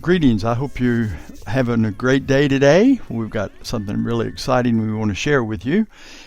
Greetings. I hope you're having a great day today. We've got something really exciting we want to share with you.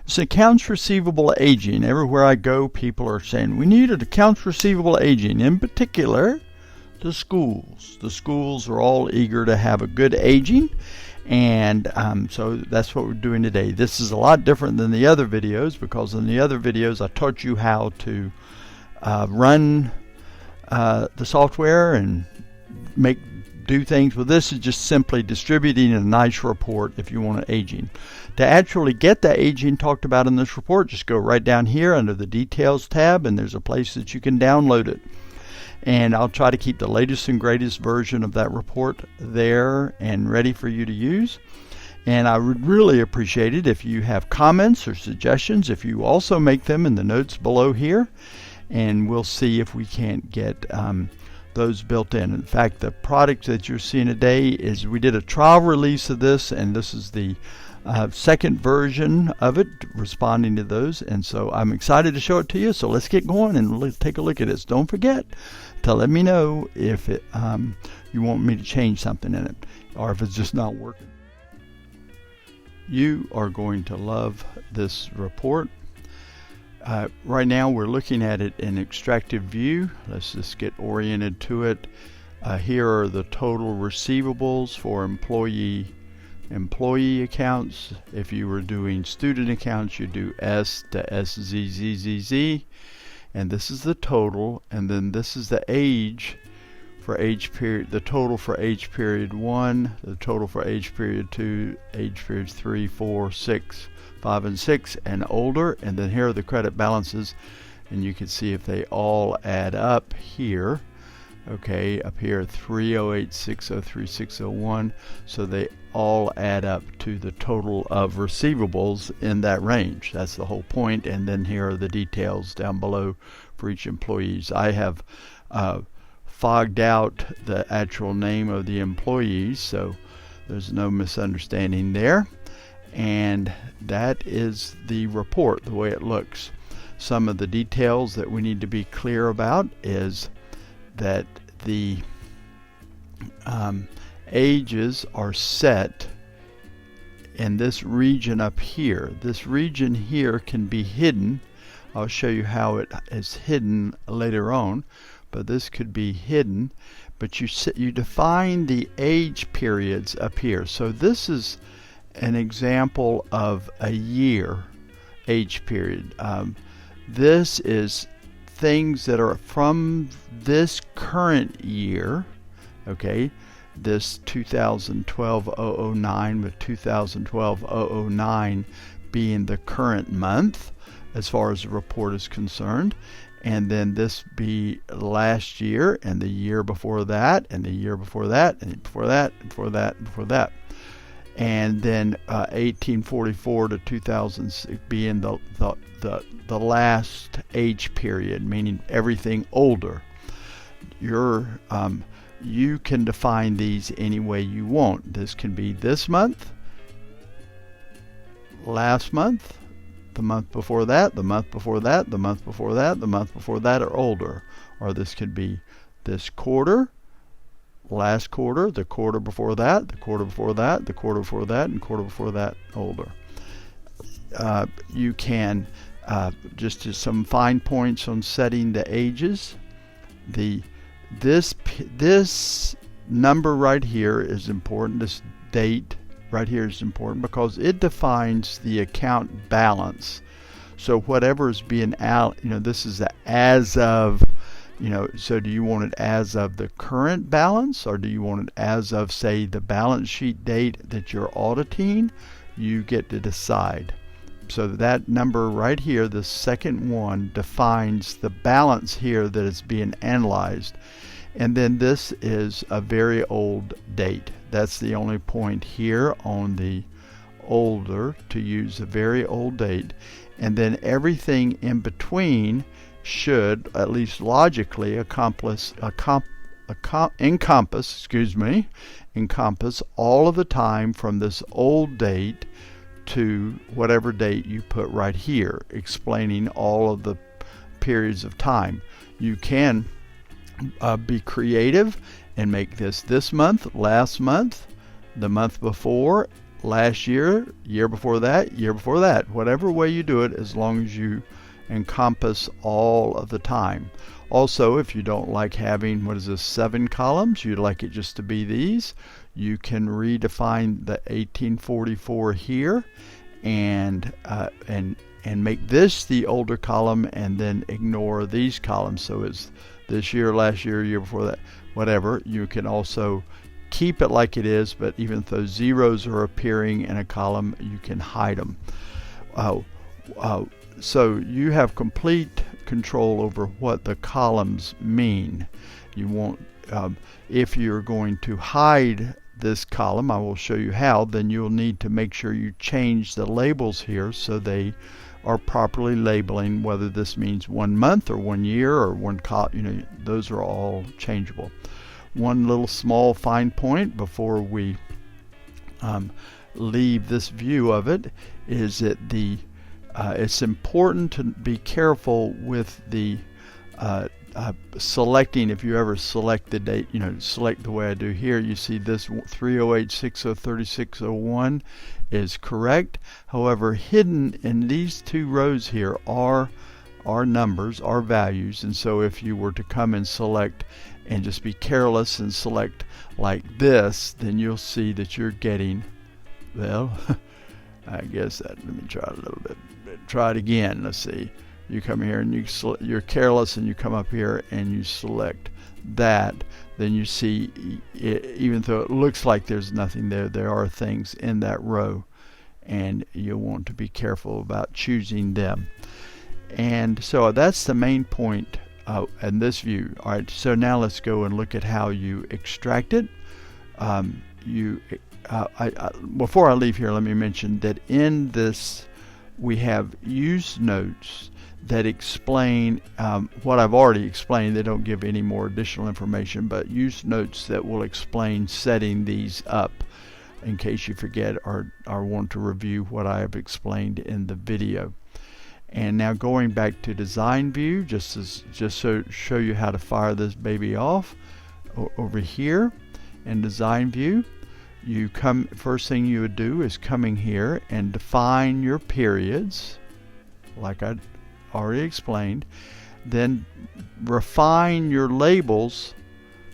It's accounts receivable aging. Everywhere I go, people are saying we need an accounts receivable aging. In particular, the schools. The schools are all eager to have a good aging, and so that's what we're doing today. This is a lot different than the other videos, because in the other videos I taught you how to run the software and do things. Well, this is just simply distributing a nice report if you want an aging. To actually get the aging talked about in this report, just go right down here under the details tab, and there's a place that you can download it. And I'll try to keep the latest and greatest version of that report there and ready for you to use. And I would really appreciate it if you have comments or suggestions, if you also make them in the notes below here, and we'll see if we can't get those built in. In fact, the product that you're seeing today is, we did a trial release of this, and this is the second version of it, responding to those, and so I'm excited to show it to you. So let's get going and let's take a look at this. Don't forget to let me know if you want me to change something in it, or if it's just not working. You are going to love this report. Right now we're looking at it in extractive view. Let's just get oriented to it. Here are the total receivables for employee accounts. If you were doing student accounts, you do S to SZZZZ, and this is the total, and then this is the age for age period, the total for age period 1, the total for age period 2, age periods 3, 4, 6, 5, and 6 and older. And then here are the credit balances, and you can see if they all add up here. Okay, up here 308, 603, 601, so they all add up to the total of receivables in that range. That's the whole point. And then here are the details down below for each employees. I have fogged out the actual name of the employees, so there's no misunderstanding there. And that is the report, the way it looks. Some of the details that we need to be clear about is that the ages are set in this region up here. This region here can be hidden. I'll show you how it is hidden later on, but this could be hidden. But you define the age periods up here. So this is an example of a year age period. This is things that are from this current year, okay, this 2012-009 with 2012-009 being the current month as far as the report is concerned, and then this be last year, and the year before that, and the year before that, and before that, and before that, and before that. And then 1844 to 2006 being the last age period, meaning everything older. You can define these any way you want. This can be this month, last month, the month before that, the month before that, the month before that, the month before that, or older. Or this could be this quarter, last quarter, the quarter before that, the quarter before that, the quarter before that, and quarter before that, older. You can just some fine points on setting the ages. This number right here is important. This date right here is important because it defines the account balance. So whatever is being out, this is the as of. So do you want it as of the current balance, or do you want it as of, say, the balance sheet date that you're auditing? You get to decide. So that number right here, the second one, defines the balance here that is being analyzed. And then this is a very old date. That's the only point here on the older, to use a very old date. And then everything in between should, at least logically, encompass all of the time from this old date to whatever date you put right here, explaining all of the periods of time. You can be creative and make this month, last month, the month before, last year, year before that, whatever way you do it, as long as you encompass all of the time. Also, if you don't like having, 7 columns, you'd like it just to be these, you can redefine the 1844 here and make this the older column and then ignore these columns. So it's this year, last year, year before that, whatever. You can also keep it like it is, but even if those zeros are appearing in a column, you can hide them. So you have complete control over what the columns mean. You won't, if you're going to hide this column, I will show you how, then you'll need to make sure you change the labels here so they are properly labeling, whether this means 1 month or 1 year or one column, those are all changeable. One little small fine point before we leave this view of it is that it's important to be careful with the selecting. If you ever select the date, select the way I do here, you see this 308603601 is correct. However, hidden in these 2 rows here are numbers, are values, and so if you were to come and select and just be careless and select like this, then you'll see that you're getting, well, I guess that, let me try a little bit. Try it again. Let's see. You come here and you're careless and you come up here and you select that. Then you see, even though it looks like there's nothing there, there are things in that row, and you'll want to be careful about choosing them. And so that's the main point in this view. All right, so now let's go and look at how you extract it. Before I leave here, let me mention that in this we have use notes that explain what I've already explained. They don't give any more additional information, but use notes that will explain setting these up in case you forget or want to review what I have explained in the video. And now going back to design view, just so show you how to fire this baby off over here in design view. First thing you would do is coming here and define your periods, like I already explained. Then refine your labels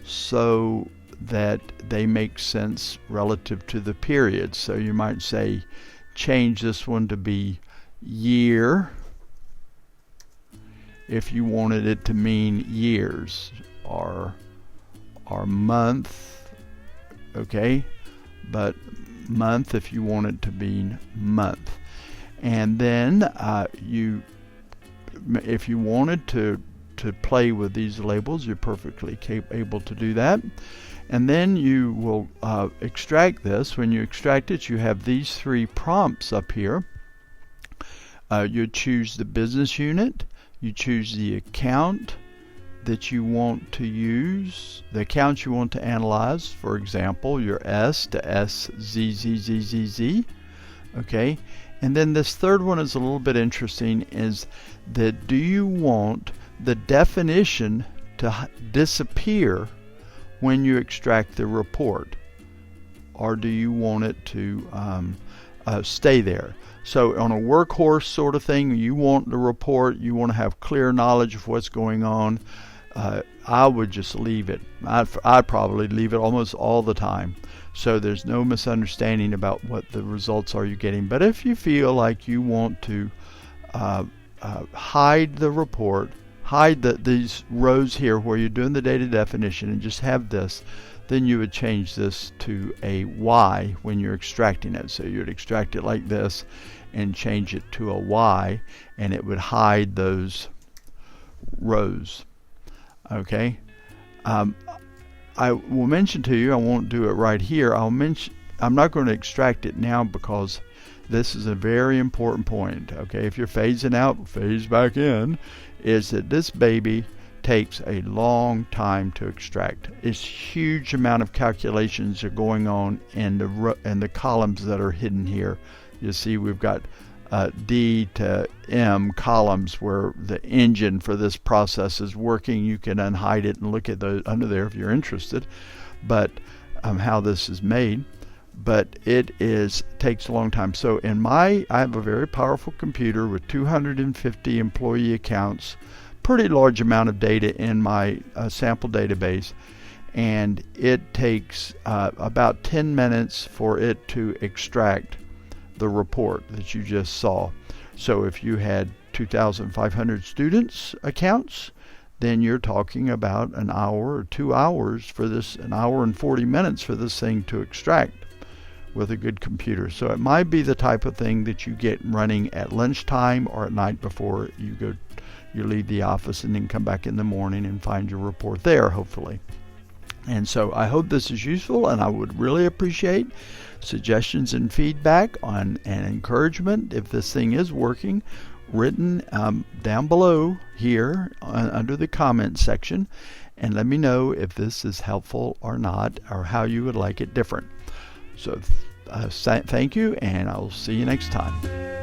so that they make sense relative to the periods. So you might say, change this one to be year if you wanted it to mean years, or month, okay? But month if you want it to be month. And then if you wanted to play with these labels, you're perfectly able to do that. And then you will extract this. When you extract it, you have these 3 prompts up here. You choose the business unit, you choose the account that you want to use, the accounts you want to analyze, for example, your S to SZZZZZ, okay? And then this third one is a little bit interesting, is that do you want the definition to disappear when you extract the report, or do you want it to stay there? So on a workhorse sort of thing, you want the report, you want to have clear knowledge of what's going on, I would just leave it. I'd probably leave it almost all the time, so there's no misunderstanding about what the results are you're getting. But if you feel like you want to hide the report, hide these rows here where you're doing the data definition and just have this, then you would change this to a Y when you're extracting it. So you'd extract it like this and change it to a Y, and it would hide those rows. Okay, I will mention to you, I won't do it right here, I'm not going to extract it now because this is a very important point. Okay, if you're phasing out, phase back in, is that this baby takes a long time to extract. It's huge amount of calculations are going on in the columns that are hidden here. You see we've got D to M columns where the engine for this process is working. You can unhide it and look at those under there if you're interested, but how this is made. But it takes a long time. So I have a very powerful computer with 250 employee accounts, pretty large amount of data in my sample database, and it takes about 10 minutes for it to extract the report that you just saw. So if you had 2,500 students accounts, then you're talking about an hour or 2 hours for this, an hour and 40 minutes for this thing to extract with a good computer. So it might be the type of thing that you get running at lunchtime or at night before you leave the office, and then come back in the morning and find your report there, hopefully. And so I hope this is useful, and I would really appreciate suggestions and feedback on and encouragement if this thing is working, written down below here under the comments section, and let me know if this is helpful or not, or how you would like it different. So thank you, and I'll see you next time.